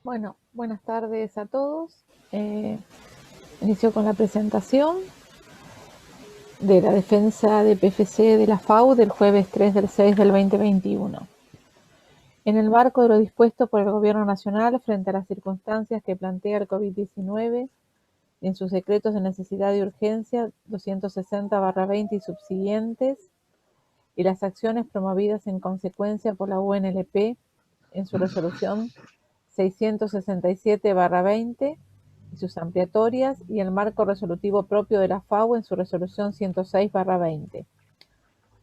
Bueno, buenas tardes a todos. Inicio con la presentación de la defensa de PFC de la FAU del jueves 3/6 del 2021. En el marco de lo dispuesto por el Gobierno Nacional frente a las circunstancias que plantea el COVID-19, en sus decretos de necesidad y urgencia 260/20 y subsiguientes, y las acciones promovidas en consecuencia por la UNLP en su resolución 667/20 y sus ampliatorias, y el marco resolutivo propio de la FAU en su resolución 106/20.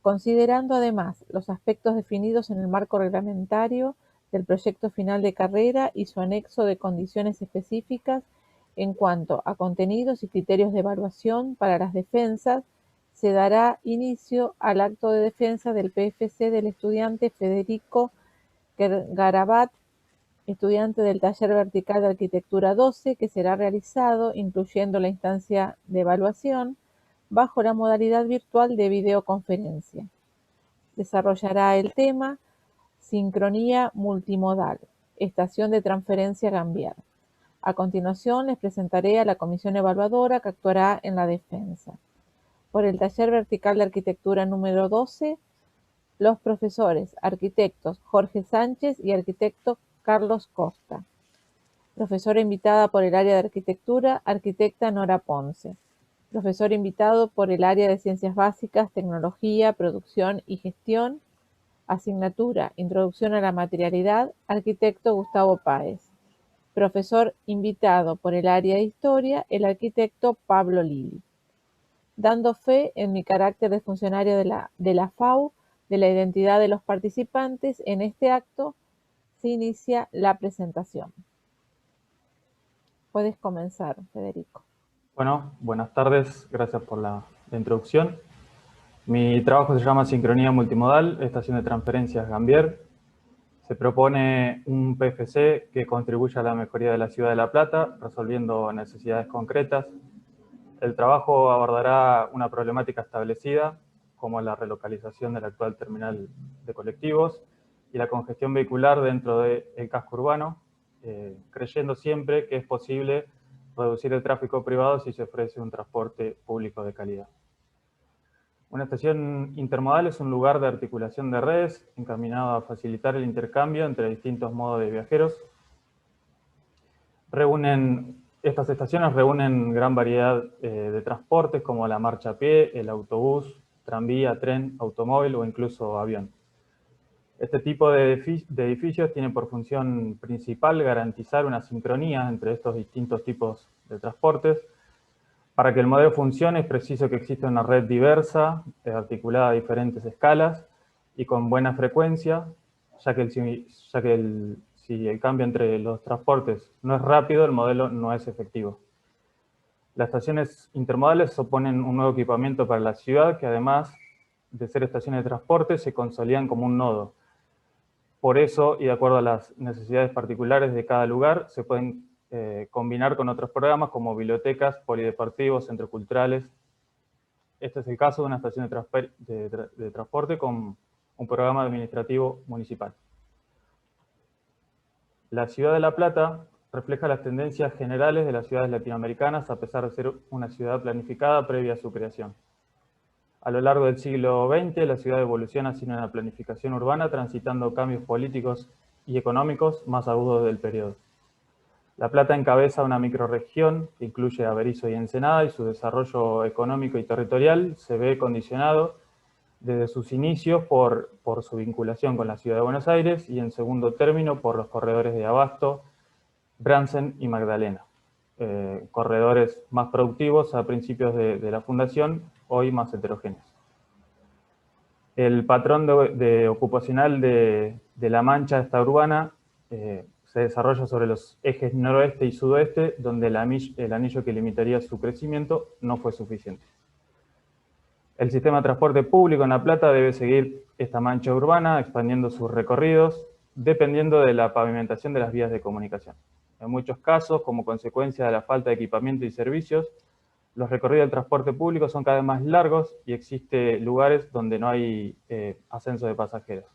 Considerando además los aspectos definidos en el marco reglamentario del proyecto final de carrera y su anexo de condiciones específicas en cuanto a contenidos y criterios de evaluación para las defensas, se dará inicio al acto de defensa del PFC del estudiante Federico Garabat, estudiante del taller vertical de arquitectura 12, que será realizado, incluyendo la instancia de evaluación, bajo la modalidad virtual de videoconferencia. Desarrollará el tema Sincronía multimodal, estación de transferencia Gambier. A continuación les presentaré a la comisión evaluadora que actuará en la defensa. Por el taller vertical de arquitectura número 12, los profesores arquitectos Jorge Sánchez y arquitecto Carlos Costa. Profesora invitada por el área de arquitectura, arquitecta Nora Ponce. Profesor invitado por el área de ciencias básicas, tecnología, producción y gestión, asignatura Introducción a la materialidad, arquitecto Gustavo Páez. Profesor invitado por el área de historia, el arquitecto Pablo Lili. Dando fe en mi carácter de funcionario de la FAU, de la identidad de los participantes, en este acto se inicia la presentación. Puedes comenzar, Federico. Bueno, buenas tardes, gracias por la introducción. Mi trabajo se llama Sincronía Multimodal, estación de transferencias Gambier. Se propone un PFC que contribuya a la mejoría de la ciudad de La Plata, resolviendo necesidades concretas. El trabajo abordará una problemática establecida, como la relocalización de la actual terminal de colectivos y la congestión vehicular dentro del casco urbano, creyendo siempre que es posible reducir el tráfico privado si se ofrece un transporte público de calidad. Una estación intermodal es un lugar de articulación de redes encaminado a facilitar el intercambio entre distintos modos de viajeros. Estas estaciones reúnen gran variedad de transportes como la marcha a pie, el autobús, tranvía, tren, automóvil o incluso avión. Este tipo de edificios tiene por función principal garantizar una sincronía entre estos distintos tipos de transportes. Para que el modelo funcione es preciso que exista una red diversa, articulada a diferentes escalas y con buena frecuencia, ya que si el cambio entre los transportes no es rápido, el modelo no es efectivo. Las estaciones intermodales suponen un nuevo equipamiento para la ciudad que, además de ser estaciones de transporte, se consolidan como un nodo. Por eso, y de acuerdo a las necesidades particulares de cada lugar, se pueden combinar con otros programas como bibliotecas, polideportivos, centros culturales. Este es el caso de una estación de transporte con un programa administrativo municipal. La ciudad de La Plata refleja las tendencias generales de las ciudades latinoamericanas, a pesar de ser una ciudad planificada previa a su creación. A lo largo del siglo XX, la ciudad evoluciona hacia una planificación urbana, transitando cambios políticos y económicos más agudos del periodo. La Plata encabeza una microrregión que incluye a Berisso y Ensenada, y su desarrollo económico y territorial se ve condicionado desde sus inicios por su vinculación con la ciudad de Buenos Aires y, en segundo término, por los corredores de Abasto, Bransen y Magdalena. Corredores más productivos a principios de la fundación, hoy más heterogéneos. El patrón ocupacional de la mancha esta urbana se desarrolla sobre los ejes noroeste y sudoeste, donde el anillo que limitaría su crecimiento no fue suficiente. El sistema de transporte público en La Plata debe seguir esta mancha urbana, expandiendo sus recorridos, dependiendo de la pavimentación de las vías de comunicación. En muchos casos, como consecuencia de la falta de equipamiento y servicios, los recorridos del transporte público son cada vez más largos y existen lugares donde no hay ascenso de pasajeros.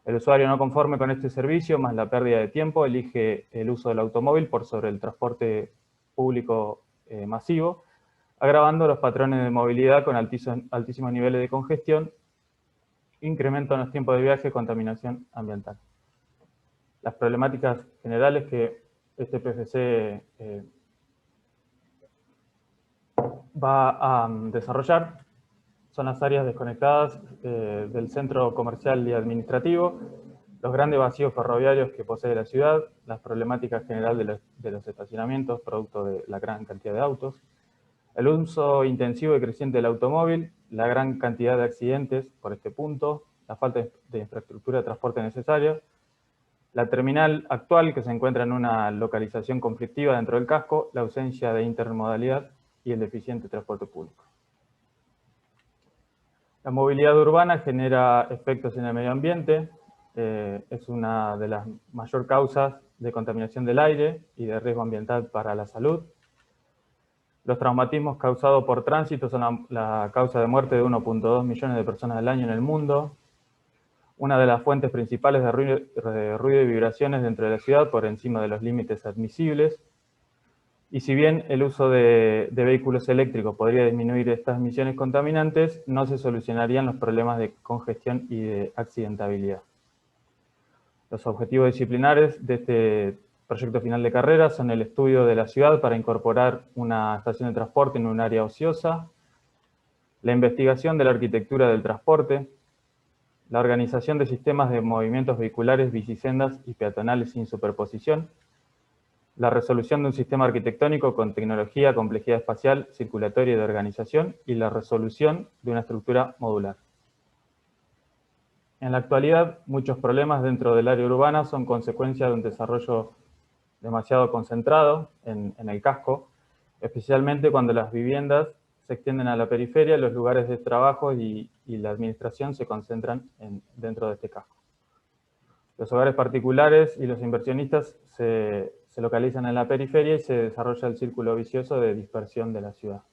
El usuario no conforme con este servicio, más la pérdida de tiempo, elige el uso del automóvil por sobre el transporte público masivo, agravando los patrones de movilidad con altísimos niveles de congestión, incremento en los tiempos de viaje y contaminación ambiental. Las problemáticas generales que este PFC va a desarrollar son las áreas desconectadas del centro comercial y administrativo, los grandes vacíos ferroviarios que posee la ciudad, las problemáticas generales de los estacionamientos, producto de la gran cantidad de autos, el uso intensivo y creciente del automóvil, la gran cantidad de accidentes por este punto, la falta de infraestructura de transporte necesaria, la terminal actual que se encuentra en una localización conflictiva dentro del casco, la ausencia de intermodalidad y el deficiente transporte público. La movilidad urbana genera efectos en el medio ambiente, es una de las mayores causas de contaminación del aire y de riesgo ambiental para la salud. Los traumatismos causados por tránsito son la causa de muerte de 1.2 millones de personas al año en el mundo. Una de las fuentes principales de ruido y vibraciones dentro de la ciudad por encima de los límites admisibles. Y si bien el uso de vehículos eléctricos podría disminuir estas emisiones contaminantes, no se solucionarían los problemas de congestión y de accidentabilidad. Los objetivos disciplinares de este proyecto final de carrera son el estudio de la ciudad para incorporar una estación de transporte en un área ociosa, la investigación de la arquitectura del transporte, la organización de sistemas de movimientos vehiculares, bicisendas y peatonales sin superposición, la resolución de un sistema arquitectónico con tecnología, complejidad espacial, circulatoria y de organización, y la resolución de una estructura modular. En la actualidad, muchos problemas dentro del área urbana son consecuencia de un desarrollo demasiado concentrado en el casco, especialmente cuando las viviendas se extienden a la periferia, los lugares de trabajo y la administración se concentran dentro de este casco. Los hogares particulares y los inversionistas se localizan en la periferia y se desarrolla el círculo vicioso de dispersión de la ciudad.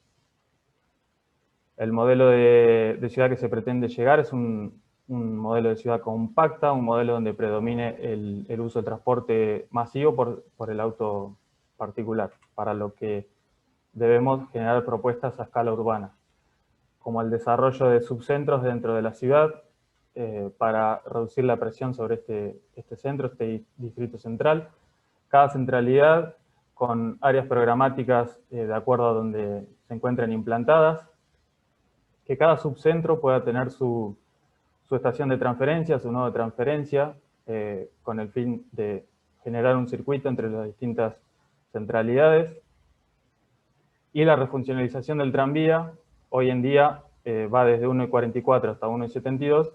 El modelo de ciudad que se pretende llegar es un modelo de ciudad compacta, un modelo donde predomine el uso del transporte masivo por el auto particular, para lo que debemos generar propuestas a escala urbana, como el desarrollo de subcentros dentro de la ciudad para reducir la presión sobre este centro, este distrito central. Cada centralidad con áreas programáticas de acuerdo a donde se encuentren implantadas, que cada subcentro pueda tener su estación de transferencia, su nodo de transferencia, con el fin de generar un circuito entre las distintas centralidades. Y la refuncionalización del tranvía, hoy en día va desde 1,44 hasta 1,72,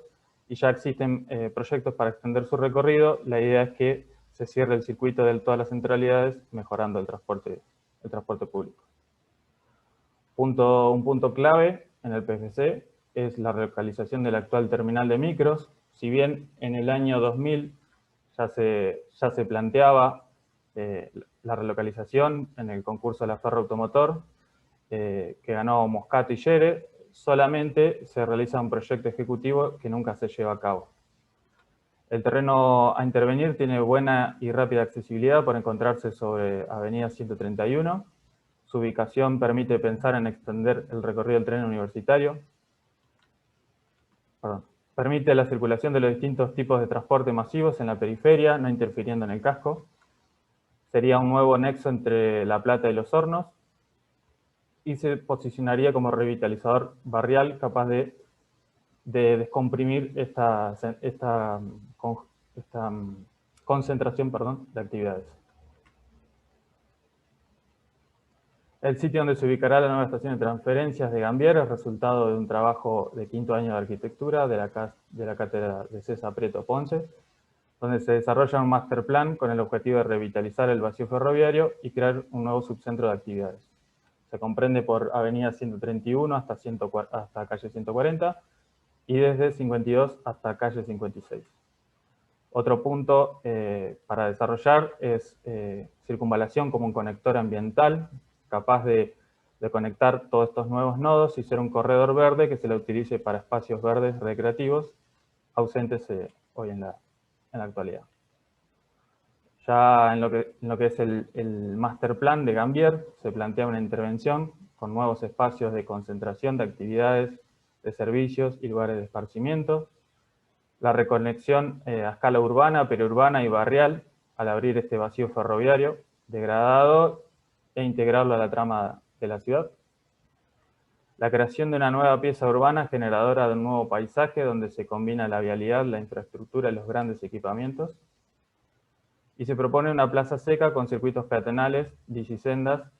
y ya existen proyectos para extender su recorrido. La idea es que se cierre el circuito de todas las centralidades, mejorando el transporte público. Un punto clave en el PFC es la relocalización de la actual terminal de micros. Si bien en el año 2000 ya se planteaba la relocalización en el concurso de la Ferro Automotor, que ganó Moscato y Yere, solamente se realiza un proyecto ejecutivo que nunca se lleva a cabo. El terreno a intervenir tiene buena y rápida accesibilidad por encontrarse sobre Avenida 131. Su ubicación permite pensar en extender el recorrido del tren universitario. Permite la circulación de los distintos tipos de transporte masivos en la periferia, no interfiriendo en el casco. Sería un nuevo nexo entre La Plata y Los Hornos, y se posicionaría como revitalizador barrial capaz de descomprimir esta concentración de actividades. El sitio donde se ubicará la nueva estación de transferencias de Gambier es resultado de un trabajo de quinto año de arquitectura de la cátedra de César Prieto Ponce, donde se desarrolla un master plan con el objetivo de revitalizar el vacío ferroviario y crear un nuevo subcentro de actividades. Se comprende por avenida 131 hasta calle 140 y desde 52 hasta calle 56. Otro punto para desarrollar es circunvalación como un conector ambiental, capaz de conectar todos estos nuevos nodos y ser un corredor verde que se lo utilice para espacios verdes recreativos ausentes hoy en en la actualidad. Ya en lo que es el master plan de Gambier, se plantea una intervención con nuevos espacios de concentración de actividades, de servicios y lugares de esparcimiento, la reconexión a escala urbana, periurbana y barrial, al abrir este vacío ferroviario degradado e integrarlo a la trama de la ciudad, la creación de una nueva pieza urbana generadora de un nuevo paisaje donde se combina la vialidad, la infraestructura y los grandes equipamientos, y se propone una plaza seca con circuitos peatonales, bicisendas,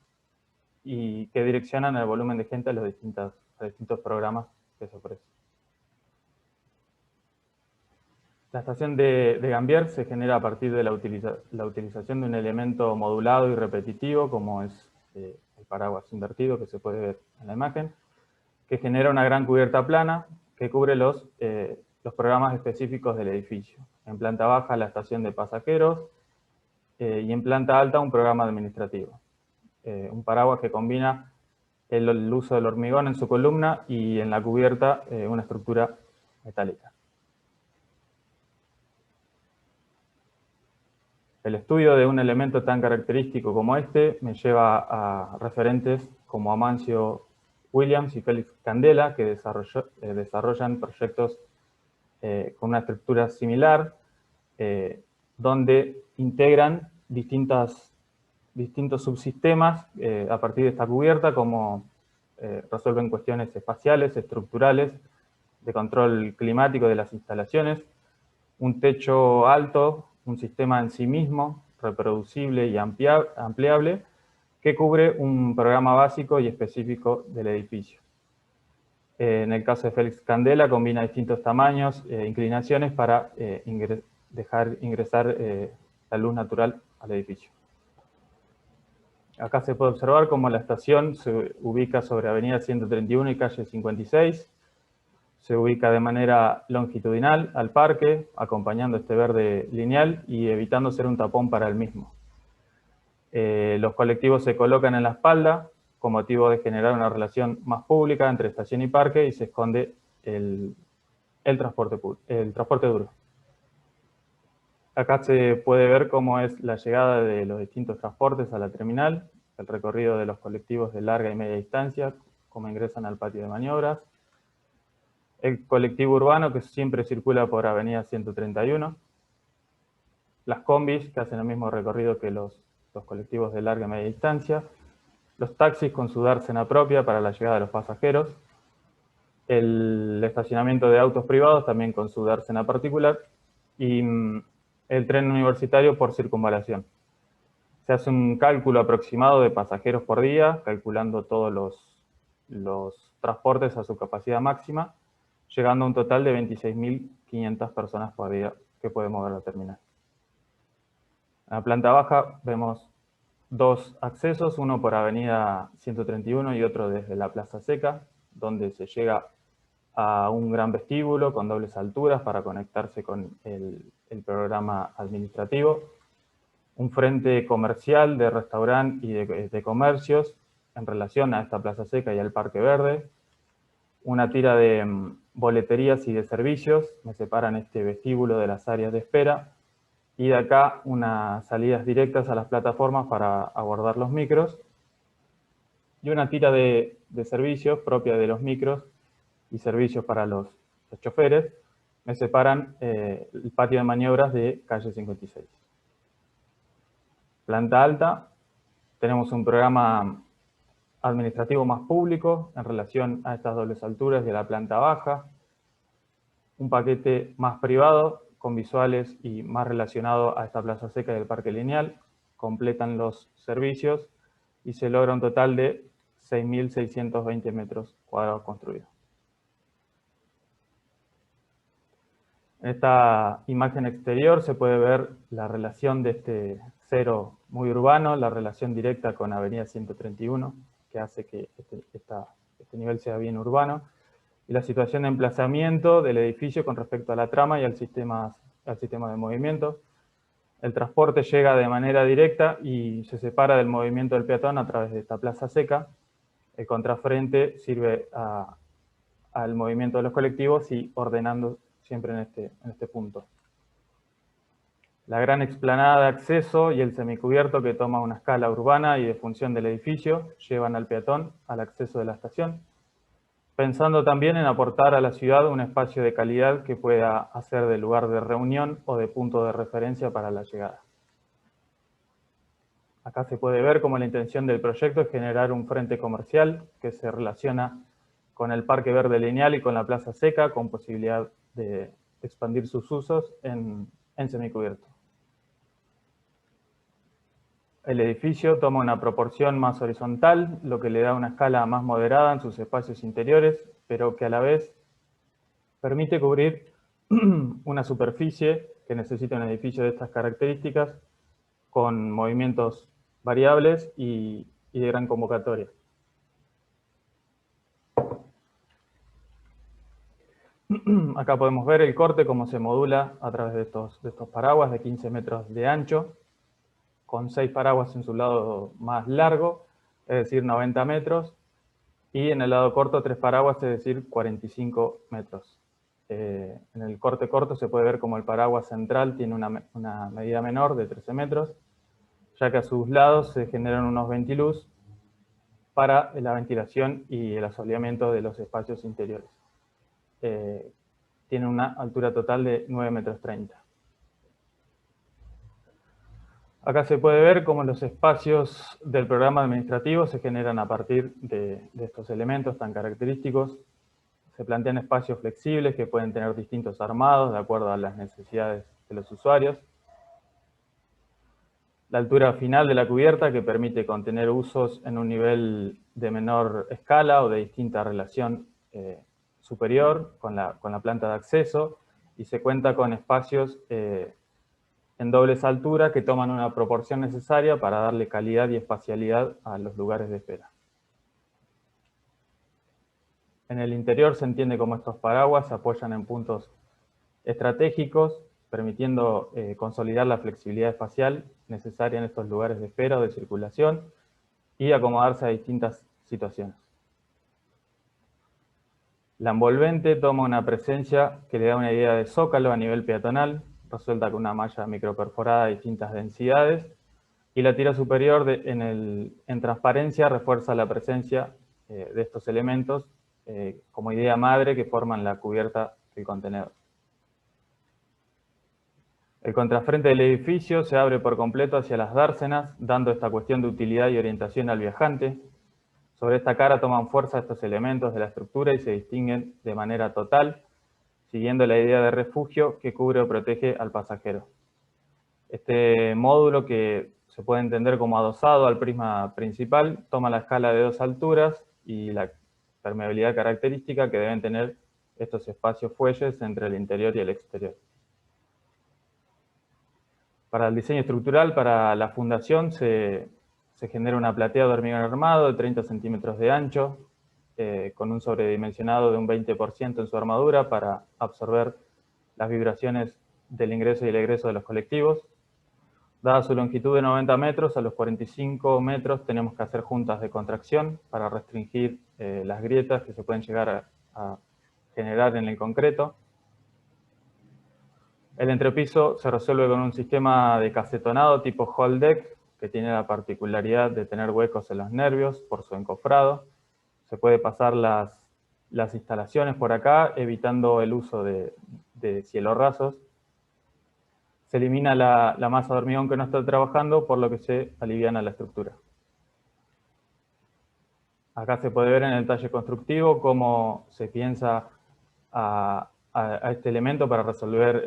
y que direccionan el volumen de gente a los distintos programas que se ofrecen. La estación de Gambier se genera a partir de la utilización de un elemento modulado y repetitivo, como es el paraguas invertido que se puede ver en la imagen, que genera una gran cubierta plana que cubre los programas específicos del edificio. En planta baja, la estación de pasajeros, y en planta alta, un programa administrativo. Un paraguas que combina el uso del hormigón en su columna y en la cubierta una estructura metálica. El estudio de un elemento tan característico como este me lleva a referentes como Amancio Williams y Félix Candela, que desarrollan proyectos con una estructura similar, donde integran distintos subsistemas a partir de esta cubierta, como resuelven cuestiones espaciales, estructurales, de control climático de las instalaciones, un techo alto, un sistema en sí mismo, reproducible y ampliable, que cubre un programa básico y específico del edificio. En el caso de Félix Candela, combina distintos tamaños e inclinaciones para dejar ingresar la luz natural al edificio. Acá se puede observar cómo la estación se ubica sobre Avenida 131 y calle 56. Se ubica de manera longitudinal al parque, acompañando este verde lineal y evitando ser un tapón para el mismo. Los colectivos se colocan en la espalda con motivo de generar una relación más pública entre estación y parque, y se esconde el transporte duro. Acá se puede ver cómo es la llegada de los distintos transportes a la terminal, el recorrido de los colectivos de larga y media distancia, cómo ingresan al patio de maniobras, el colectivo urbano que siempre circula por Avenida 131, las combis que hacen el mismo recorrido que los colectivos de larga y media distancia, los taxis con su dársena propia para la llegada de los pasajeros, el estacionamiento de autos privados también con su dársena particular, y el tren universitario por circunvalación. Se hace un cálculo aproximado de pasajeros por día, calculando todos los transportes a su capacidad máxima, llegando a un total de 26.500 personas por día que puede mover la terminal. En la planta baja vemos dos accesos, uno por Avenida 131 y otro desde la Plaza Seca, donde se llega a un gran vestíbulo con dobles alturas para conectarse con el programa administrativo, un frente comercial de restaurante y de comercios en relación a esta Plaza Seca y al Parque Verde, una tira de boleterías y de servicios me separan este vestíbulo de las áreas de espera, y de acá unas salidas directas a las plataformas para abordar los micros, y una tira de servicios propia de los micros y servicios para los choferes me separan el patio de maniobras de calle 56. Planta alta, tenemos un programa administrativo más público en relación a estas dobles alturas de la planta baja, un paquete más privado con visuales y más relacionado a esta Plaza Seca y el Parque Lineal, completan los servicios y se logra un total de 6.620 metros cuadrados construidos. En esta imagen exterior se puede ver la relación de este cero muy urbano, la relación directa con Avenida 131, que hace que este nivel sea bien urbano, y la situación de emplazamiento del edificio con respecto a la trama y al sistema de movimiento. El transporte llega de manera directa y se separa del movimiento del peatón a través de esta plaza seca. El contrafrente sirve al movimiento de los colectivos y ordenando siempre en este punto. La gran explanada de acceso y el semicubierto que toma una escala urbana y de función del edificio llevan al peatón al acceso de la estación, pensando también en aportar a la ciudad un espacio de calidad que pueda hacer de lugar de reunión o de punto de referencia para la llegada. Acá se puede ver cómo la intención del proyecto es generar un frente comercial que se relaciona con el Parque Verde Lineal y con la Plaza Seca, con posibilidad de expandir sus usos en semicubierto. El edificio toma una proporción más horizontal, lo que le da una escala más moderada en sus espacios interiores, pero que a la vez permite cubrir una superficie que necesita un edificio de estas características, con movimientos variables y de gran convocatoria. Acá podemos ver el corte, cómo se modula a través de estos paraguas de 15 metros de ancho, con 6 paraguas en su lado más largo, es decir, 90 metros, y en el lado corto 3 paraguas, es decir, 45 metros. En el corte corto se puede ver como el paraguas central tiene una medida menor de 13 metros, ya que a sus lados se generan unos ventiluz para la ventilación y el asoleamiento de los espacios interiores. Tiene una altura total de 9,30 metros. Acá se puede ver cómo los espacios del programa administrativo se generan a partir de estos elementos tan característicos. Se plantean espacios flexibles que pueden tener distintos armados de acuerdo a las necesidades de los usuarios. La altura final de la cubierta que permite contener usos en un nivel de menor escala o de distinta relación superior con la planta de acceso, y se cuenta con espacios en dobles alturas que toman una proporción necesaria para darle calidad y espacialidad a los lugares de espera. En el interior se entiende cómo estos paraguas se apoyan en puntos estratégicos, permitiendo consolidar la flexibilidad espacial necesaria en estos lugares de espera o de circulación y acomodarse a distintas situaciones. La envolvente toma una presencia que le da una idea de zócalo a nivel peatonal, resuelta con una malla microperforada de distintas densidades, y la tira superior en transparencia refuerza la presencia de estos elementos como idea madre que forman la cubierta del contenedor. El contrafrente del edificio se abre por completo hacia las dársenas, dando esta cuestión de utilidad y orientación al viajante. Sobre esta cara toman fuerza estos elementos de la estructura y se distinguen de manera total, siguiendo la idea de refugio que cubre o protege al pasajero. Este módulo, que se puede entender como adosado al prisma principal, toma la escala de 2 alturas y la permeabilidad característica que deben tener estos espacios fuelles entre el interior y el exterior. Para el diseño estructural, para la fundación, se genera una platea de hormigón armado de 30 centímetros de ancho, con un sobredimensionado de un 20% en su armadura para absorber las vibraciones del ingreso y el egreso de los colectivos. Dada su longitud de 90 metros, a los 45 metros tenemos que hacer juntas de contracción para restringir las grietas que se pueden llegar a generar en el concreto. El entrepiso se resuelve con un sistema de casetonado tipo hold deck, que tiene la particularidad de tener huecos en los nervios por su encofrado. Se puede pasar las instalaciones por acá, evitando el uso de cielorrasos. Se elimina la masa de hormigón que no está trabajando, por lo que se aliviana la estructura. Acá se puede ver en el talle constructivo cómo se piensa a este elemento para resolver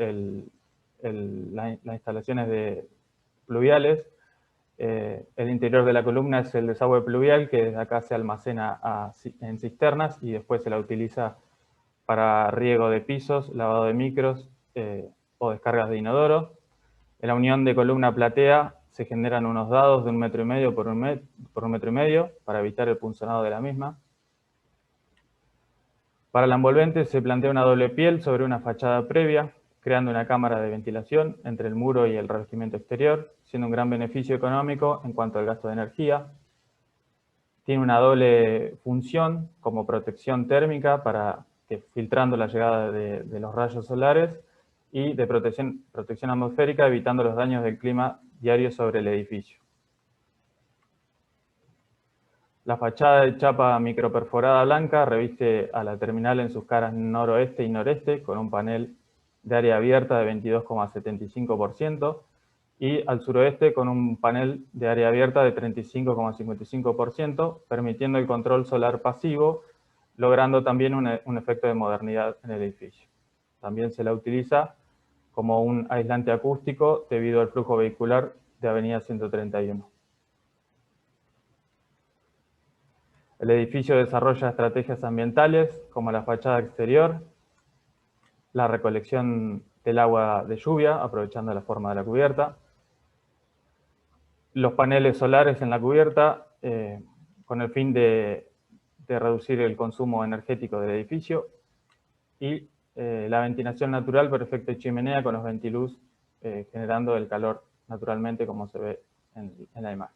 las instalaciones pluviales. El interior de la columna es el desagüe pluvial, que desde acá se almacena en cisternas y después se la utiliza para riego de pisos, lavado de micros o descargas de inodoro. En la unión de columna platea se generan unos dados de 1,5 metros por 1,5 metros para evitar el punzonado de la misma. Para la envolvente se plantea una doble piel sobre una fachada previa, creando una cámara de ventilación entre el muro y el revestimiento exterior, siendo un gran beneficio económico en cuanto al gasto de energía. Tiene una doble función como protección térmica para que, filtrando la llegada de los rayos solares, y de protección atmosférica, evitando los daños del clima diario sobre el edificio. La fachada de chapa microperforada blanca reviste a la terminal en sus caras noroeste y noreste con un panel de área abierta de 22,75% y al suroeste con un panel de área abierta de 35,55%, permitiendo el control solar pasivo, logrando también un efecto de modernidad en el edificio. También se la utiliza como un aislante acústico debido al flujo vehicular de Avenida 131. El edificio desarrolla estrategias ambientales como la fachada exterior, la recolección del agua de lluvia, aprovechando la forma de la cubierta, los paneles solares en la cubierta, con el fin de reducir el consumo energético del edificio, y la ventilación natural por efecto de chimenea con los ventiluz, generando el calor naturalmente como se ve en la imagen.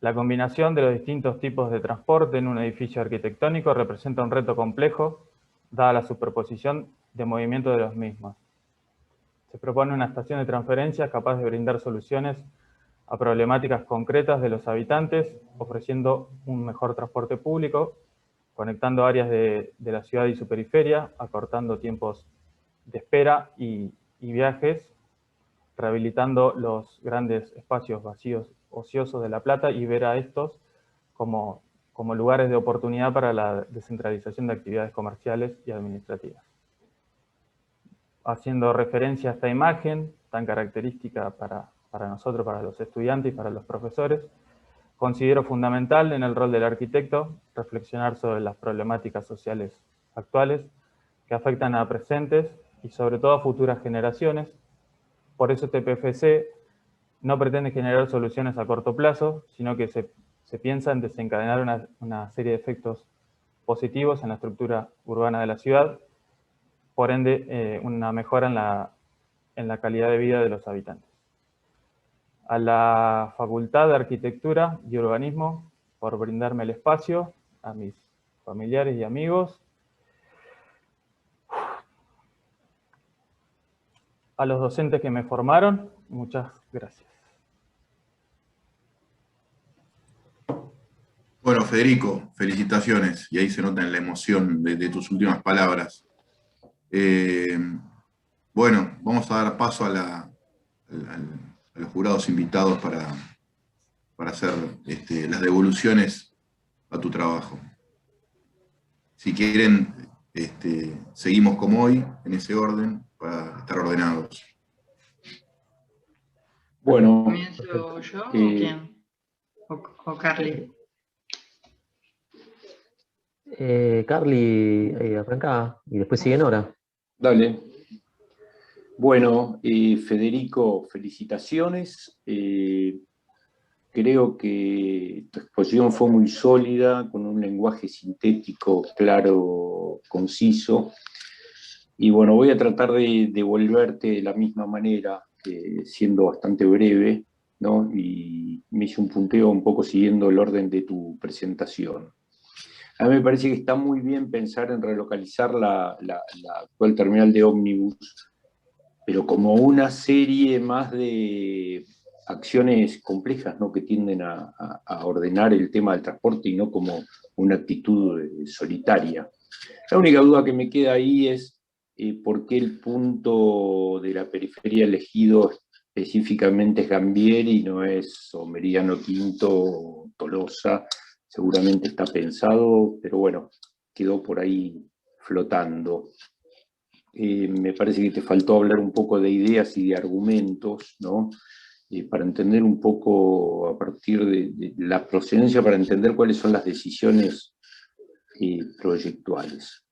La combinación de los distintos tipos de transporte en un edificio arquitectónico representa un reto complejo, dada la superposición de movimiento de los mismos. Se propone una estación de transferencia capaz de brindar soluciones a problemáticas concretas de los habitantes, ofreciendo un mejor transporte público, conectando áreas de la ciudad y su periferia, acortando tiempos de espera y viajes, rehabilitando los grandes espacios vacíos ociosos de La Plata y ver a estos como lugares de oportunidad para la descentralización de actividades comerciales y administrativas. Haciendo referencia a esta imagen tan característica para nosotros, para los estudiantes y para los profesores, considero fundamental en el rol del arquitecto reflexionar sobre las problemáticas sociales actuales que afectan a presentes y sobre todo a futuras generaciones. Por eso TPFC no pretende generar soluciones a corto plazo, sino que se piensa en desencadenar una serie de efectos positivos en la estructura urbana de la ciudad, por ende una mejora en la calidad de vida de los habitantes. A la Facultad de Arquitectura y Urbanismo por brindarme el espacio, a mis familiares y amigos, a los docentes que me formaron, muchas gracias. Bueno, Federico, felicitaciones, y ahí se nota la emoción de tus últimas palabras. Bueno, vamos a dar paso a los jurados invitados para hacer las devoluciones a tu trabajo. Si quieren, seguimos como hoy, en ese orden, para estar ordenados. Bueno, ¿Comienzo yo o quién? ¿O Carly? Carly, arranca y después sigue Nora. Dale. Bueno, Federico, felicitaciones. Creo que tu exposición fue muy sólida, con un lenguaje sintético, claro, conciso. Y bueno, voy a tratar de devolverte de la misma manera, siendo bastante breve, ¿no? Y me hice un punteo un poco siguiendo el orden de tu presentación. A mí me parece que está muy bien pensar en relocalizar la actual terminal de ómnibus, pero como una serie más de acciones complejas, ¿no?, que tienden a ordenar el tema del transporte y no como una actitud solitaria. La única duda que me queda ahí es por qué el punto de la periferia elegido específicamente es Gambier y no es o Meridiano Quinto o Tolosa. Seguramente está pensado, pero bueno, quedó por ahí flotando. Me parece que te faltó hablar un poco de ideas y de argumentos, ¿no? Para entender un poco a partir de la procedencia, para entender cuáles son las decisiones proyectuales.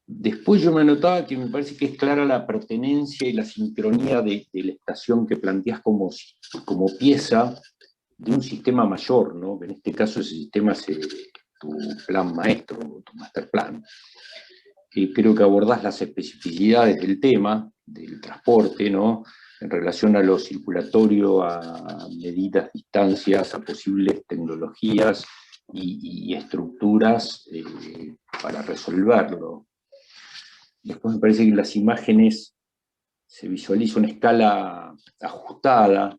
Después yo me anotaba que me parece que es clara la pertenencia y la sincronía de la estación que planteas como pieza de un sistema mayor, ¿no? En este caso ese sistema es tu plan maestro, tu master plan. Creo que abordás las especificidades del tema, del transporte, ¿no?, en relación a lo circulatorio, a medidas, distancias, a posibles tecnologías y estructuras para resolverlo. Después me parece que en las imágenes se visualiza una escala ajustada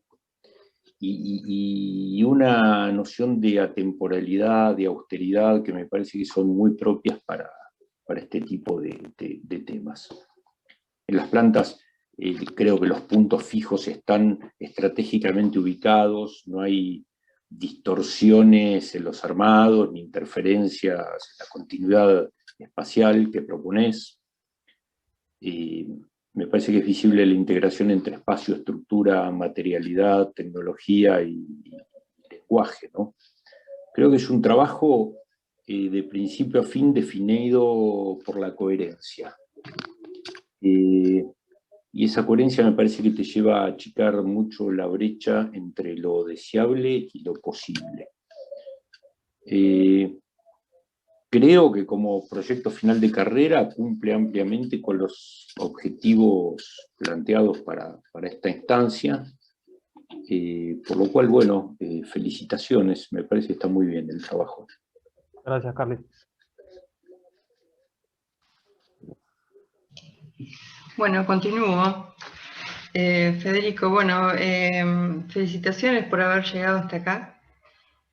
y una noción de atemporalidad, de austeridad, que me parece que son muy propias para este tipo de temas. En las plantas creo que los puntos fijos están estratégicamente ubicados, no hay distorsiones en los armados, ni interferencias en la continuidad espacial que propones. Me parece que es visible la integración entre espacio, estructura, materialidad, tecnología y lenguaje, ¿no? Creo que es un trabajo de principio a fin definido por la coherencia. Y esa coherencia me parece que te lleva a achicar mucho la brecha entre lo deseable y lo posible. Creo que como proyecto final de carrera cumple ampliamente con los objetivos planteados para esta instancia, por lo cual, bueno, felicitaciones, me parece que está muy bien el trabajo. Gracias, Carly. Bueno, continúo. Federico, bueno, felicitaciones por haber llegado hasta acá.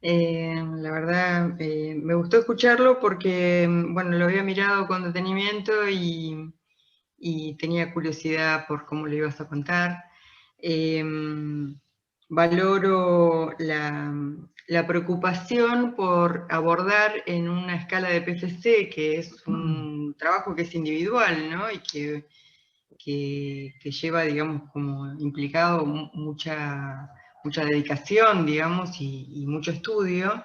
La verdad, me gustó escucharlo porque, bueno, lo había mirado con detenimiento y tenía curiosidad por cómo lo ibas a contar. Valoro la preocupación por abordar en una escala de PFC, que es un trabajo que es individual, ¿no? Y que lleva, digamos, como implicado mucha dedicación, digamos, y mucho estudio.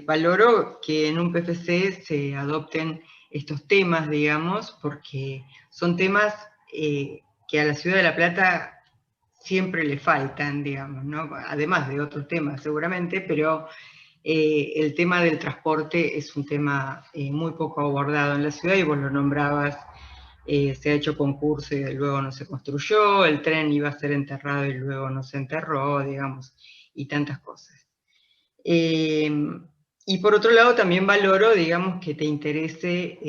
Valoro que en un PFC se adopten estos temas, digamos, porque son temas que a la Ciudad de La Plata siempre le faltan, digamos, ¿no? Además de otros temas seguramente, pero el tema del transporte es un tema muy poco abordado en la ciudad, y vos lo nombrabas. Se ha hecho concurso y luego no se construyó, el tren iba a ser enterrado y luego no se enterró, digamos, y tantas cosas. Y por otro lado también valoro, digamos, que te interese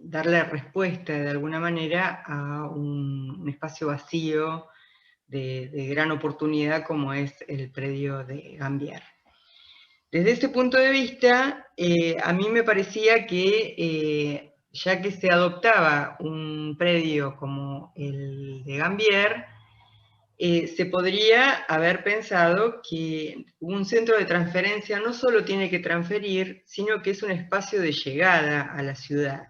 darle respuesta de alguna manera a un espacio vacío de gran oportunidad como es el predio de Gambier. Desde ese punto de vista, a mí me parecía que ya que se adoptaba un predio como el de Gambier, se podría haber pensado que un centro de transferencia no solo tiene que transferir, sino que es un espacio de llegada a la ciudad.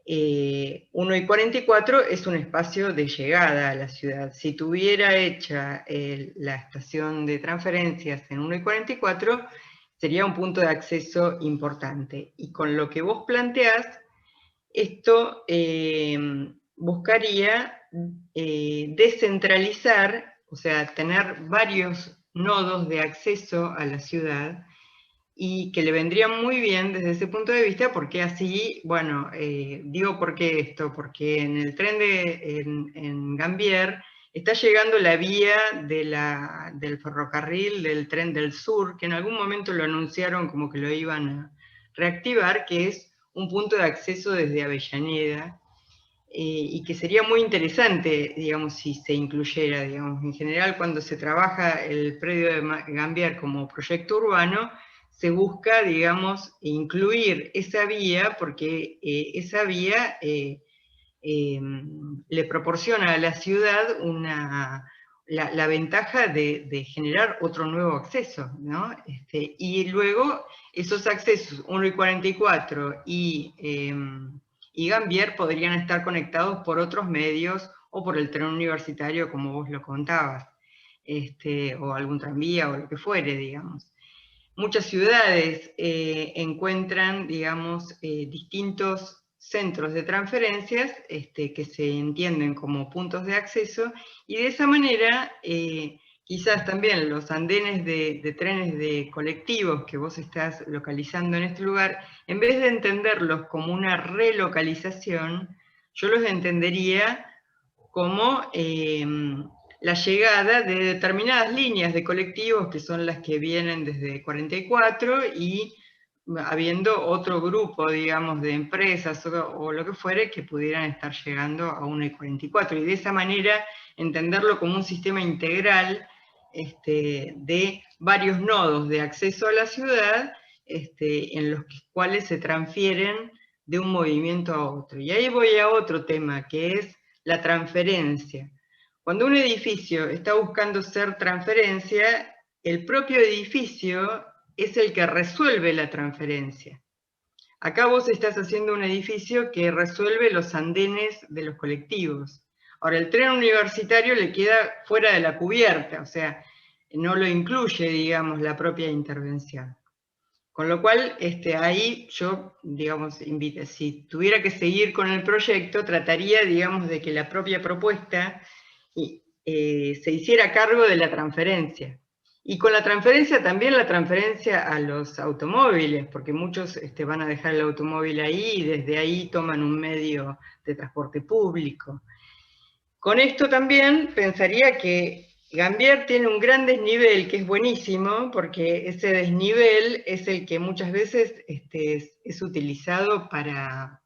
1 y 44 es un espacio de llegada a la ciudad. Si tuviera hecha la estación de transferencias en 1 y 44, sería un punto de acceso importante. Y con lo que vos planteás, esto buscaría descentralizar, o sea, tener varios nodos de acceso a la ciudad, y que le vendría muy bien desde ese punto de vista, porque así, bueno, digo por qué esto, porque en el tren en Gambier está llegando la vía del ferrocarril, del tren del sur, que en algún momento lo anunciaron como que lo iban a reactivar, que es un punto de acceso desde Avellaneda, y que sería muy interesante, digamos, si se incluyera, digamos, en general cuando se trabaja el predio de Gambier como proyecto urbano, se busca, digamos, incluir esa vía, porque esa vía le proporciona a la ciudad la ventaja de generar otro nuevo acceso, ¿no? Y luego esos accesos, 1 y 44 y Gambier, podrían estar conectados por otros medios, o por el tren universitario, como vos lo contabas, o algún tranvía, o lo que fuere, digamos. Muchas ciudades encuentran, digamos, distintos centros de transferencias que se entienden como puntos de acceso, y de esa manera quizás también los andenes de trenes de colectivos que vos estás localizando en este lugar, en vez de entenderlos como una relocalización, yo los entendería como la llegada de determinadas líneas de colectivos, que son las que vienen desde 44 y habiendo otro grupo, digamos, de empresas o lo que fuere que pudieran estar llegando a 1,44. Y de esa manera entenderlo como un sistema integral de varios nodos de acceso a la ciudad, en los cuales se transfieren de un movimiento a otro. Y ahí voy a otro tema, que es la transferencia. Cuando un edificio está buscando ser transferencia, el propio edificio es el que resuelve la transferencia. Acá vos estás haciendo un edificio que resuelve los andenes de los colectivos. Ahora, el tren universitario le queda fuera de la cubierta, o sea, no lo incluye, digamos, la propia intervención. Con lo cual, ahí yo, digamos, si tuviera que seguir con el proyecto, trataría, digamos, de que la propia propuesta se hiciera cargo de la transferencia. Y con la transferencia también la transferencia a los automóviles, porque muchos van a dejar el automóvil ahí y desde ahí toman un medio de transporte público. Con esto también pensaría que Gambier tiene un gran desnivel que es buenísimo, porque ese desnivel es el que muchas veces es utilizado para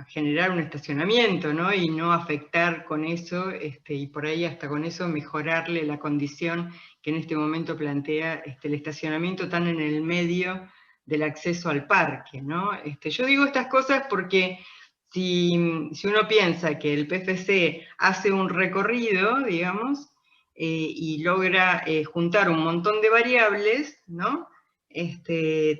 generar un estacionamiento, ¿no? Y no afectar con eso, y por ahí hasta con eso mejorarle la condición que en este momento plantea el estacionamiento tan en el medio del acceso al parque, ¿no? Yo digo estas cosas porque si uno piensa que el PFC hace un recorrido, digamos, y logra juntar un montón de variables, ¿no?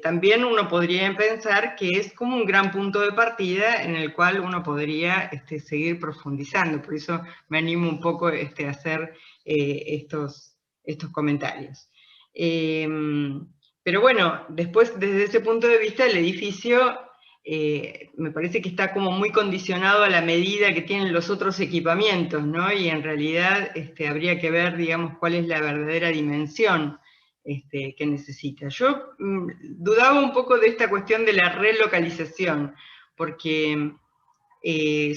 También uno podría pensar que es como un gran punto de partida en el cual uno podría seguir profundizando. Por eso me animo un poco a hacer estos comentarios. Pero bueno, después desde ese punto de vista el edificio me parece que está como muy condicionado a la medida que tienen los otros equipamientos, ¿no? Y en realidad habría que ver, digamos, cuál es la verdadera dimensión que necesita. Yo dudaba un poco de esta cuestión de la relocalización, porque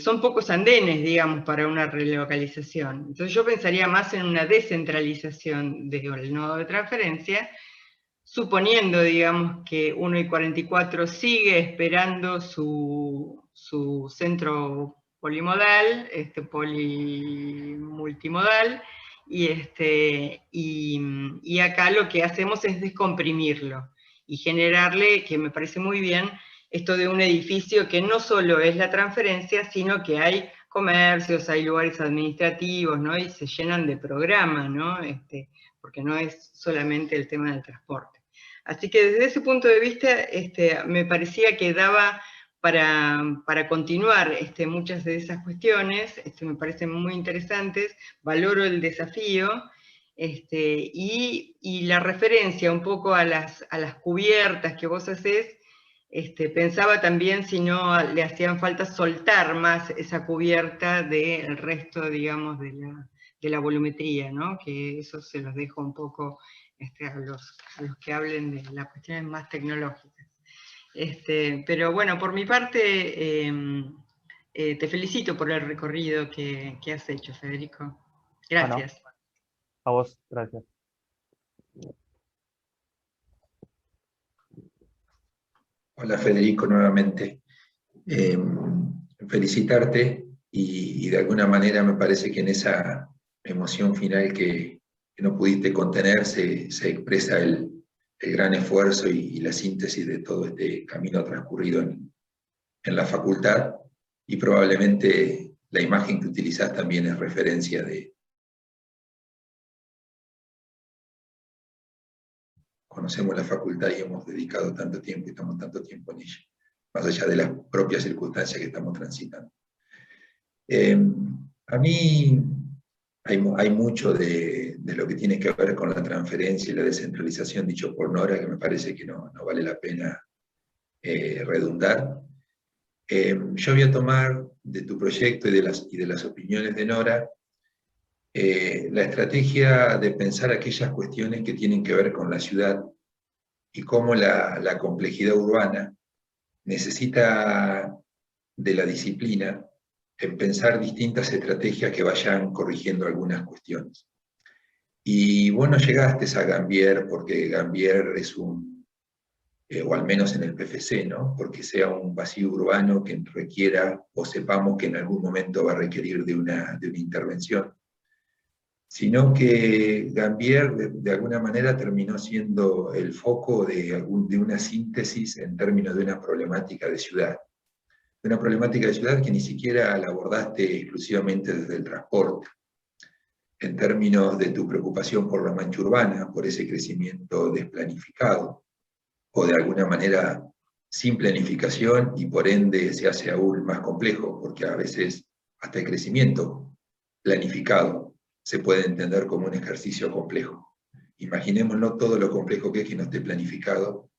son pocos andenes, digamos, para una relocalización. Entonces yo pensaría más en una descentralización del nodo de transferencia, suponiendo, digamos, que 1,44 sigue esperando su centro polimodal, polimultimodal, y acá lo que hacemos es descomprimirlo y generarle, que me parece muy bien, esto de un edificio que no solo es la transferencia, sino que hay comercios, hay lugares administrativos, ¿no? Y se llenan de programa, ¿no? Porque no es solamente el tema del transporte. Así que desde ese punto de vista me parecía que daba para continuar muchas de esas cuestiones, me parecen muy interesantes, valoro el desafío, y la referencia un poco a las cubiertas que vos hacés, pensaba también si no le hacían falta soltar más esa cubierta del resto, digamos, de la volumetría, ¿no? Que eso se los dejo un poco a los que hablen de las cuestiones más tecnológicas. Pero bueno, por mi parte, te felicito por el recorrido que has hecho, Federico. Gracias. Bueno, a vos, gracias. Hola Federico, nuevamente. Felicitarte y de alguna manera me parece que en esa emoción final que no pudiste contener se expresa el gran esfuerzo y la síntesis de todo este camino transcurrido en la facultad, y probablemente la imagen que utilizás también es referencia de... Conocemos la facultad y hemos dedicado tanto tiempo y estamos tanto tiempo en ella, más allá de las propias circunstancias que estamos transitando. A mí hay mucho de lo que tiene que ver con la transferencia y la descentralización dicho por Nora, que me parece que no vale la pena redundar. Yo voy a tomar de tu proyecto y de las opiniones de Nora la estrategia de pensar aquellas cuestiones que tienen que ver con la ciudad y cómo la complejidad urbana necesita de la disciplina en pensar distintas estrategias que vayan corrigiendo algunas cuestiones. Y bueno, llegaste a Gambier porque Gambier es un o al menos en el PFC, ¿no? Porque sea un vacío urbano que requiera, o sepamos que en algún momento va a requerir de una intervención, sino que Gambier de alguna manera terminó siendo el foco de una síntesis en términos de una problemática de ciudad. De una problemática de ciudad que ni siquiera la abordaste exclusivamente desde el transporte, en términos de tu preocupación por la mancha urbana, por ese crecimiento desplanificado, o de alguna manera sin planificación, y por ende se hace aún más complejo, porque a veces hasta el crecimiento planificado se puede entender como un ejercicio complejo. Imaginémonos todo lo complejo que es que no esté planificado,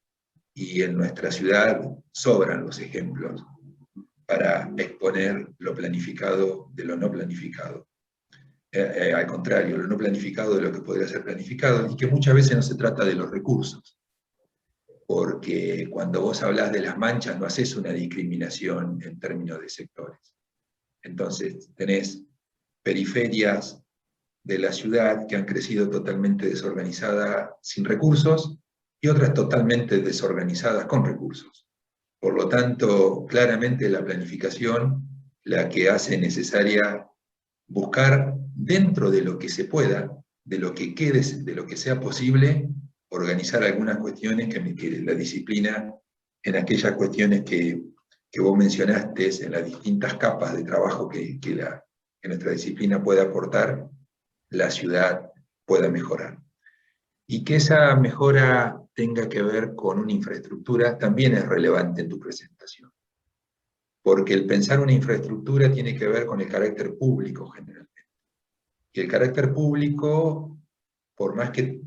y en nuestra ciudad sobran los ejemplos para exponer lo planificado de lo no planificado. Al contrario, lo no planificado de lo que podría ser planificado, y que muchas veces no se trata de los recursos, porque cuando vos hablas de las manchas no haces una discriminación en términos de sectores. Entonces tenés periferias de la ciudad que han crecido totalmente desorganizadas sin recursos, y otras totalmente desorganizadas con recursos. Por lo tanto, claramente la planificación la que hace necesaria buscar dentro de lo que se pueda, de lo que quede, de lo que sea posible, organizar algunas cuestiones que la disciplina, en aquellas cuestiones que vos mencionaste, en las distintas capas de trabajo que nuestra disciplina puede aportar, la ciudad pueda mejorar. Y que esa mejora tenga que ver con una infraestructura también es relevante en tu presentación. Porque el pensar una infraestructura tiene que ver con el carácter público generalmente. Y el carácter público, por más que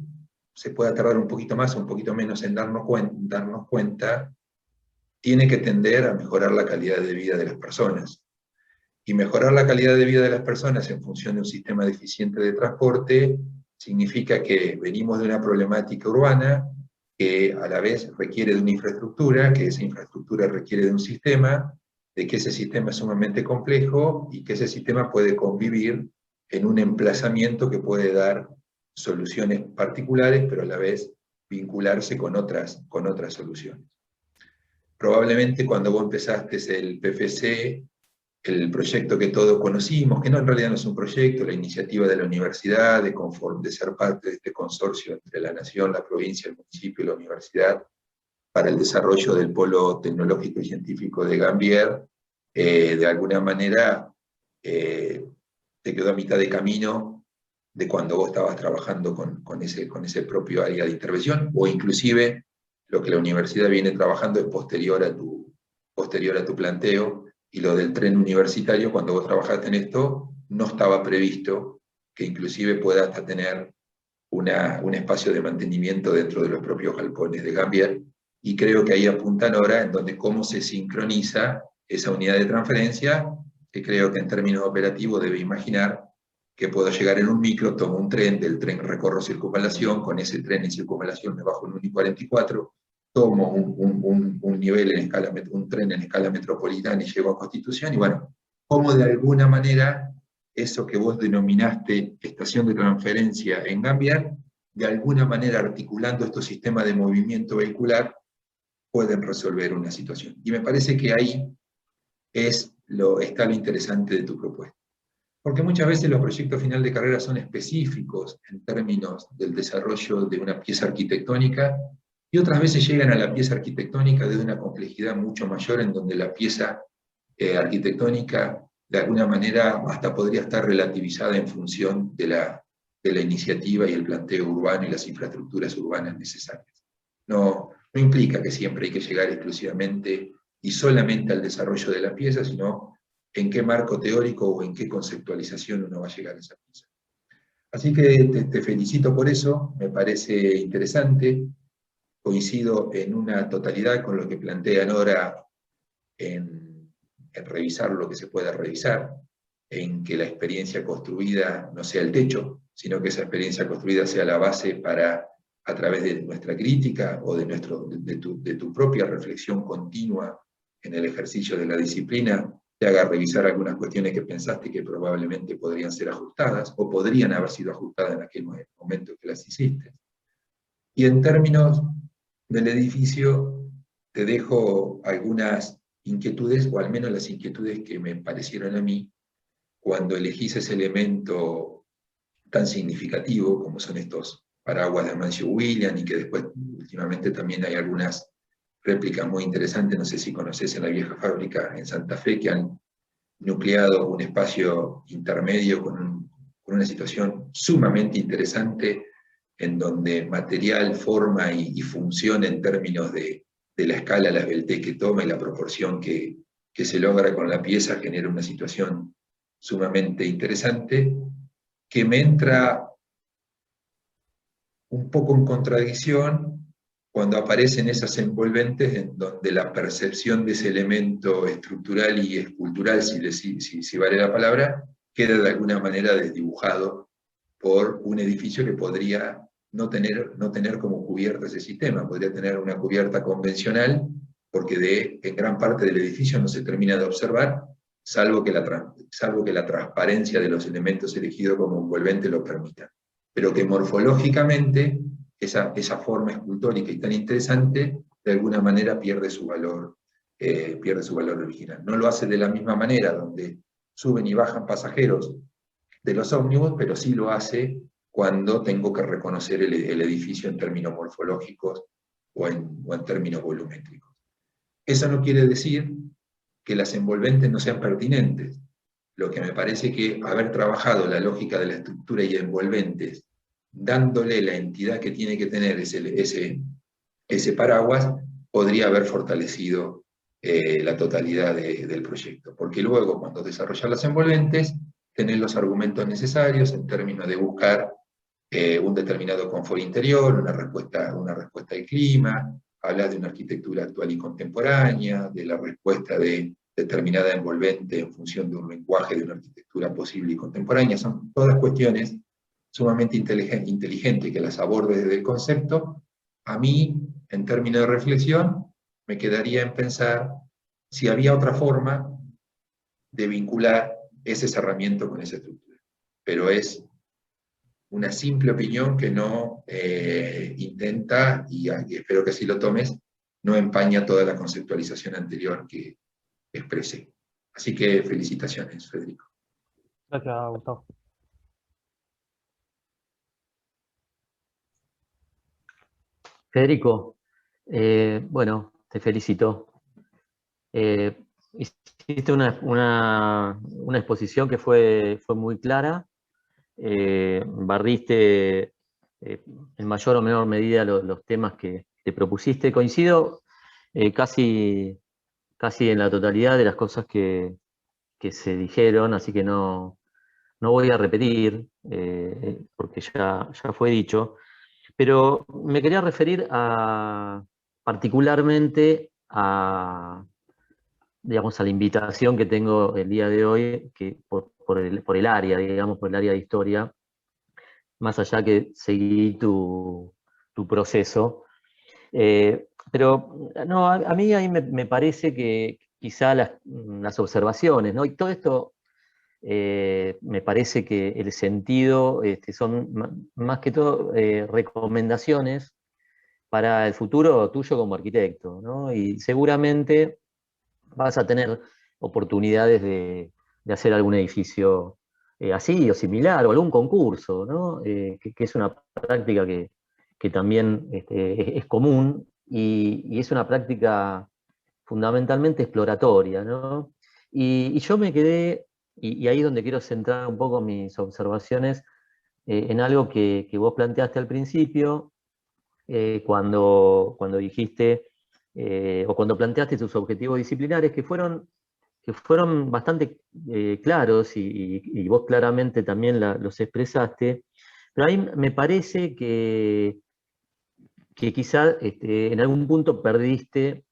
se pueda tardar un poquito más o un poquito menos en darnos cuenta, tiene que tender a mejorar la calidad de vida de las personas. Y mejorar la calidad de vida de las personas en función de un sistema deficiente de transporte significa que venimos de una problemática urbana que a la vez requiere de una infraestructura, que esa infraestructura requiere de un sistema, de que ese sistema es sumamente complejo y que ese sistema puede convivir en un emplazamiento que puede dar soluciones particulares, pero a la vez vincularse con otras soluciones. Probablemente cuando vos empezaste el PFC, el proyecto que todos conocimos, que no, en realidad no es un proyecto, la iniciativa de la universidad, de ser parte de este consorcio entre la nación, la provincia, el municipio y la universidad, para el desarrollo del polo tecnológico y científico de Gambier, de alguna manera te quedó a mitad de camino de cuando vos estabas trabajando con ese propio área de intervención, o inclusive lo que la universidad viene trabajando es posterior a tu planteo, y lo del tren universitario, cuando vos trabajaste en esto, no estaba previsto que inclusive pueda hasta tener un espacio de mantenimiento dentro de los propios galpones de Gambier, y creo que ahí apuntan ahora en donde cómo se sincroniza esa unidad de transferencia, que creo que en términos operativos debe imaginar que puedo llegar en un micro, tomo un tren, del tren recorro circunvalación, con ese tren en circunvalación me bajo en un I-44, tomo un tren en escala metropolitana y llego a Constitución, y bueno, cómo de alguna manera eso que vos denominaste estación de transferencia en Gambier, de alguna manera articulando estos sistemas de movimiento vehicular, pueden resolver una situación. Y me parece que ahí está lo interesante de tu propuesta. Porque muchas veces los proyectos final de carrera son específicos en términos del desarrollo de una pieza arquitectónica, y otras veces llegan a la pieza arquitectónica de una complejidad mucho mayor, en donde la pieza arquitectónica de alguna manera hasta podría estar relativizada en función de la iniciativa y el planteo urbano y las infraestructuras urbanas necesarias. No implica que siempre hay que llegar exclusivamente y solamente al desarrollo de la pieza, sino en qué marco teórico o en qué conceptualización uno va a llegar a esa pieza. Así que te felicito por eso, me parece interesante, coincido en una totalidad con lo que plantean ahora en revisar lo que se pueda revisar, en que la experiencia construida no sea el techo, sino que esa experiencia construida sea la base para, a través de nuestra crítica o de tu propia reflexión continua en el ejercicio de la disciplina, te haga revisar algunas cuestiones que pensaste que probablemente podrían ser ajustadas, o podrían haber sido ajustadas en aquel momento que las hiciste. Y en términos del edificio, te dejo algunas inquietudes, o al menos las inquietudes que me parecieron a mí, cuando elegís ese elemento tan significativo como son estos paraguas de Amancio William, y que después últimamente también hay algunas réplicas muy interesantes, no sé si conocés, en la vieja fábrica en Santa Fe, que han nucleado un espacio intermedio con una situación sumamente interesante, en donde material, forma y función en términos de la escala, la esbeltez que toma y la proporción que se logra con la pieza, genera una situación sumamente interesante, que me entra un poco en contradicción cuando aparecen esas envolventes en donde la percepción de ese elemento estructural y escultural, si vale la palabra, queda de alguna manera desdibujado por un edificio que podría no tener como cubierta ese sistema, podría tener una cubierta convencional, porque en gran parte del edificio no se termina de observar, salvo que la transparencia de los elementos elegidos como envolvente lo permita. Pero que morfológicamente esa forma escultórica y tan interesante, de alguna manera pierde su valor original. No lo hace de la misma manera, donde suben y bajan pasajeros de los ómnibus, pero sí lo hace cuando tengo que reconocer el edificio en términos morfológicos o en términos volumétricos. Eso no quiere decir que las envolventes no sean pertinentes. Lo que me parece que haber trabajado la lógica de la estructura y envolventes, dándole la entidad que tiene que tener ese paraguas, podría haber fortalecido la totalidad del proyecto. Porque luego, cuando desarrollas las envolventes, tenés los argumentos necesarios en términos de buscar un determinado confort interior, una respuesta al clima, hablas de una arquitectura actual y contemporánea, de la respuesta de determinada envolvente en función de un lenguaje de una arquitectura posible y contemporánea. Son todas cuestiones sumamente inteligentes que las abordes desde el concepto. A mí, en términos de reflexión, me quedaría en pensar si había otra forma de vincular ese cerramiento con esa estructura. Pero es una simple opinión que no intenta, y espero que así lo tomes, no empaña toda la conceptualización anterior que expresé. Así que felicitaciones, Federico. Gracias, Gustavo. Federico, bueno, te felicito. Hiciste una exposición que fue muy clara, barriste en mayor o menor medida los temas que te propusiste. Coincido casi en la totalidad de las cosas que se dijeron, así que no voy a repetir, porque ya fue dicho. Pero me quería referir particularmente digamos, a la invitación que tengo el día de hoy, que por el área, digamos, por el área de historia, más allá que seguí tu proceso. Pero no, a mí ahí me parece que quizá las observaciones, ¿no? Y todo esto me parece que el sentido son más que todo recomendaciones para el futuro tuyo como arquitecto, ¿no? Y seguramente vas a tener oportunidades de hacer algún edificio así o similar, o algún concurso, ¿no? Que es una práctica que también es común y es una práctica fundamentalmente exploratoria, ¿no? Y yo me quedé, y ahí es donde quiero centrar un poco mis observaciones, en algo que vos planteaste al principio, cuando dijiste, o cuando planteaste tus objetivos disciplinares, que fueron bastante claros, y vos claramente también los expresaste, pero ahí me parece que quizá en algún punto perdiste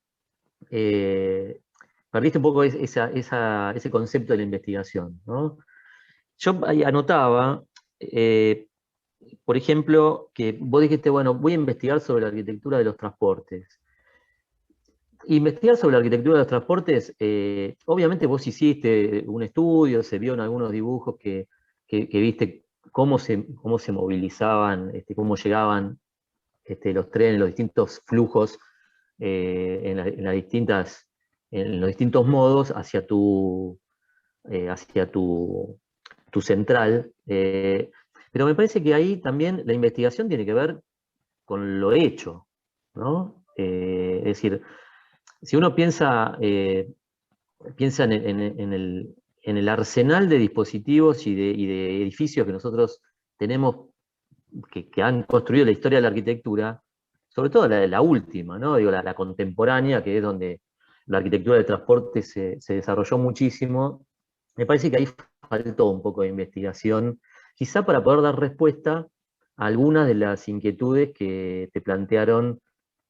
un poco ese concepto de la investigación, ¿no? Yo ahí anotaba, por ejemplo, que vos dijiste, bueno, voy a investigar sobre la arquitectura de los transportes. Investigar sobre la arquitectura de los transportes, obviamente vos hiciste un estudio, se vio en algunos dibujos que viste cómo se movilizaban, cómo llegaban los trenes, los distintos flujos en los distintos modos hacia tu central. Pero me parece que ahí también la investigación tiene que ver con lo hecho, ¿no? Es decir, si uno piensa en el arsenal de dispositivos y de edificios que nosotros tenemos, que han construido la historia de la arquitectura, sobre todo la última, ¿no? Digo, la contemporánea, que es donde la arquitectura de transporte se desarrolló muchísimo. Me parece que ahí faltó un poco de investigación, quizá para poder dar respuesta a algunas de las inquietudes que te plantearon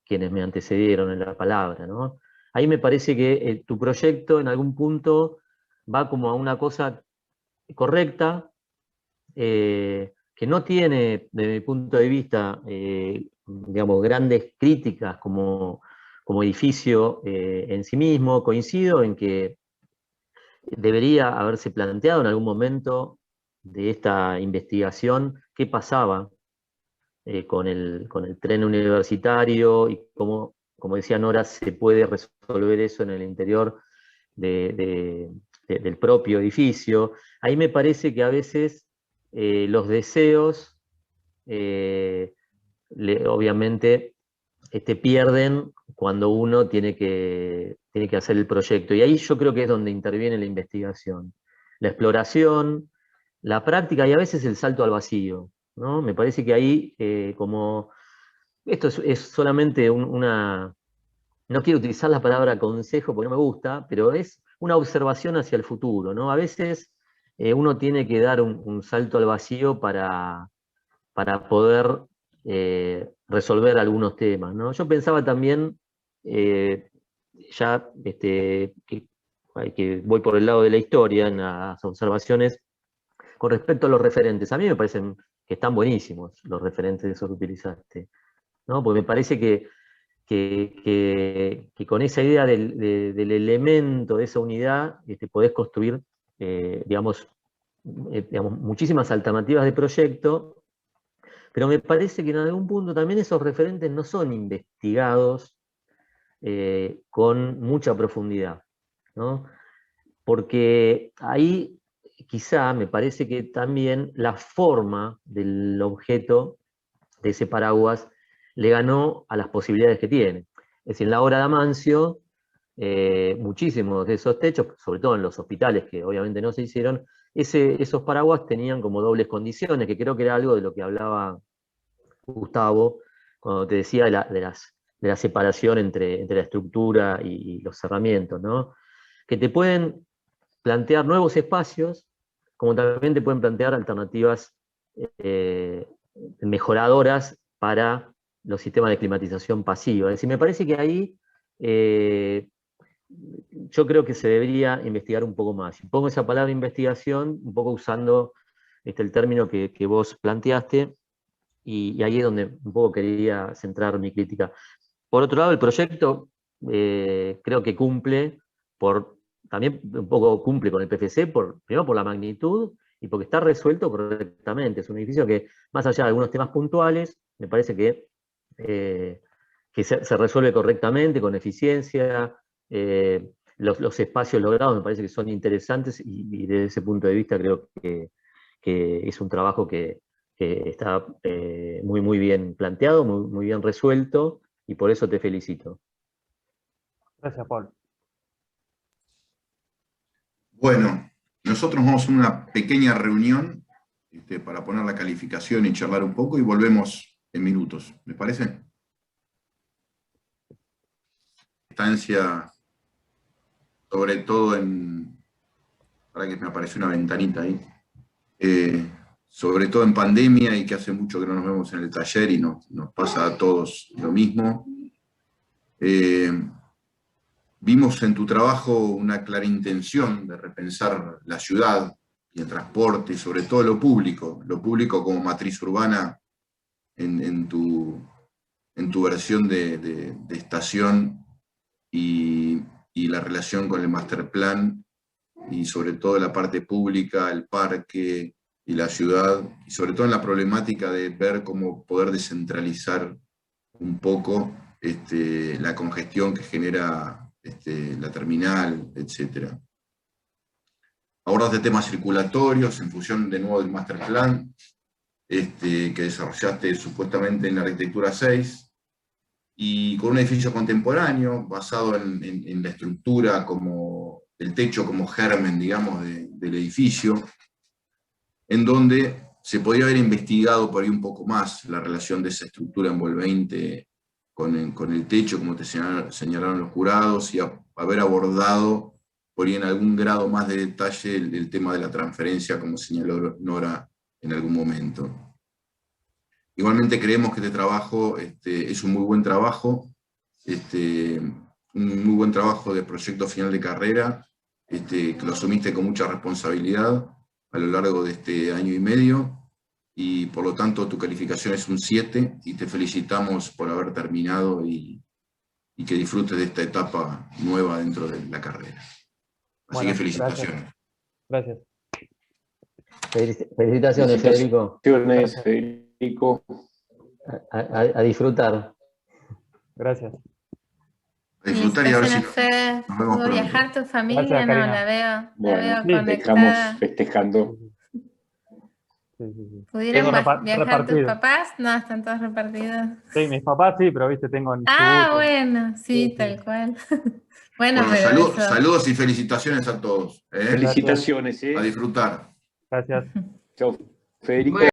quienes me antecedieron en la palabra, ¿no? Ahí me parece que tu proyecto en algún punto va como a una cosa correcta, que no tiene, desde mi punto de vista, digamos, grandes críticas como edificio en sí mismo. Coincido en que debería haberse planteado en algún momento de esta investigación qué pasaba con el tren universitario y cómo, como decía Nora, se puede resolver eso en el interior del propio edificio. Ahí me parece que a veces los deseos obviamente pierden cuando uno tiene que hacer el proyecto. Y ahí yo creo que es donde interviene la investigación. La exploración, la práctica y a veces el salto al vacío, ¿no? Me parece que ahí, como esto es solamente una... No quiero utilizar la palabra consejo porque no me gusta, pero es una observación hacia el futuro, ¿no? A veces uno tiene que dar un salto al vacío para poder resolver algunos temas, ¿no? Yo pensaba también, ya que voy por el lado de la historia, en las observaciones, con respecto a los referentes. A mí me parecen que están buenísimos los referentes de esos que utilizaste, ¿no? Porque me parece que con esa idea del elemento, de esa unidad, podés construir, digamos, muchísimas alternativas de proyecto. Pero me parece que en algún punto también esos referentes no son investigados con mucha profundidad, ¿no? Porque ahí quizá me parece que también la forma del objeto de ese paraguas le ganó a las posibilidades que tiene. Es decir, en la obra de Amancio, muchísimos de esos techos, sobre todo en los hospitales que obviamente no se hicieron, esos paraguas tenían como dobles condiciones, que creo que era algo de lo que hablaba Gustavo, cuando te decía de la separación entre la estructura y los cerramientos, ¿no? Que te pueden plantear nuevos espacios, como también te pueden plantear alternativas mejoradoras para los sistemas de climatización pasiva. Es decir, me parece que ahí yo creo que se debería investigar un poco más. Y pongo esa palabra investigación un poco usando el término que vos planteaste, y ahí es donde un poco quería centrar mi crítica. Por otro lado, el proyecto creo que cumple, también un poco cumple con el PFC, primero por la magnitud y porque está resuelto correctamente. Es un edificio que, más allá de algunos temas puntuales, me parece que se resuelve correctamente, con eficiencia. Los espacios logrados me parece que son interesantes y desde ese punto de vista creo que es un trabajo que está muy, muy bien planteado, muy, muy bien resuelto, y por eso te felicito. Gracias, Paul. Bueno, nosotros vamos a una pequeña reunión para poner la calificación y charlar un poco, y volvemos en minutos. ¿Me parece? Estancia, sobre todo para que me apareció una ventanita ahí. Sobre todo en pandemia, y que hace mucho que no nos vemos en el taller y nos pasa a todos lo mismo. Vimos en tu trabajo una clara intención de repensar la ciudad y el transporte, y sobre todo lo público como matriz urbana en tu versión de estación, y la relación con el master plan, y sobre todo la parte pública, el parque y la ciudad, y sobre todo en la problemática de ver cómo poder descentralizar un poco la congestión que genera la terminal, etc. Abordaste temas circulatorios en función de nuevo del master plan que desarrollaste supuestamente en la arquitectura 6, y con un edificio contemporáneo basado en la estructura como el techo como germen, digamos, del edificio, en donde se podría haber investigado por ahí un poco más la relación de esa estructura envolvente con el techo, como te señalaron los jurados, y haber abordado por ahí en algún grado más de detalle el tema de la transferencia, como señaló Nora en algún momento. Igualmente creemos que este trabajo es un muy buen trabajo, un muy buen trabajo de proyecto final de carrera, que lo asumiste con mucha responsabilidad a lo largo de este año y medio, y por lo tanto tu calificación es un 7, y te felicitamos por haber terminado y que disfrutes de esta etapa nueva dentro de la carrera. Así Bueno, que felicitaciones. Gracias. Felicitaciones, Federico. Felicitaciones, Federico. A disfrutar. Gracias. A disfrutar, y a ver si Felicitaciones, Fede. nos vemos ¿Pudo pronto. viajar tu familia? Gracias, No, Karina. la veo Bueno, Sí, estamos conectada. festejando. Sí. ¿Pudieron Tengo viajar tus repartido. papás? No, están todos repartidos. Sí, mis papás sí, pero viste, tengo en Ah, Chubut. bueno, sí, Sí. tal cual. Bueno, Bueno, pero eso. saludos y felicitaciones a todos. Felicitaciones, A disfrutar. Gracias. Chao, Federico. Bueno.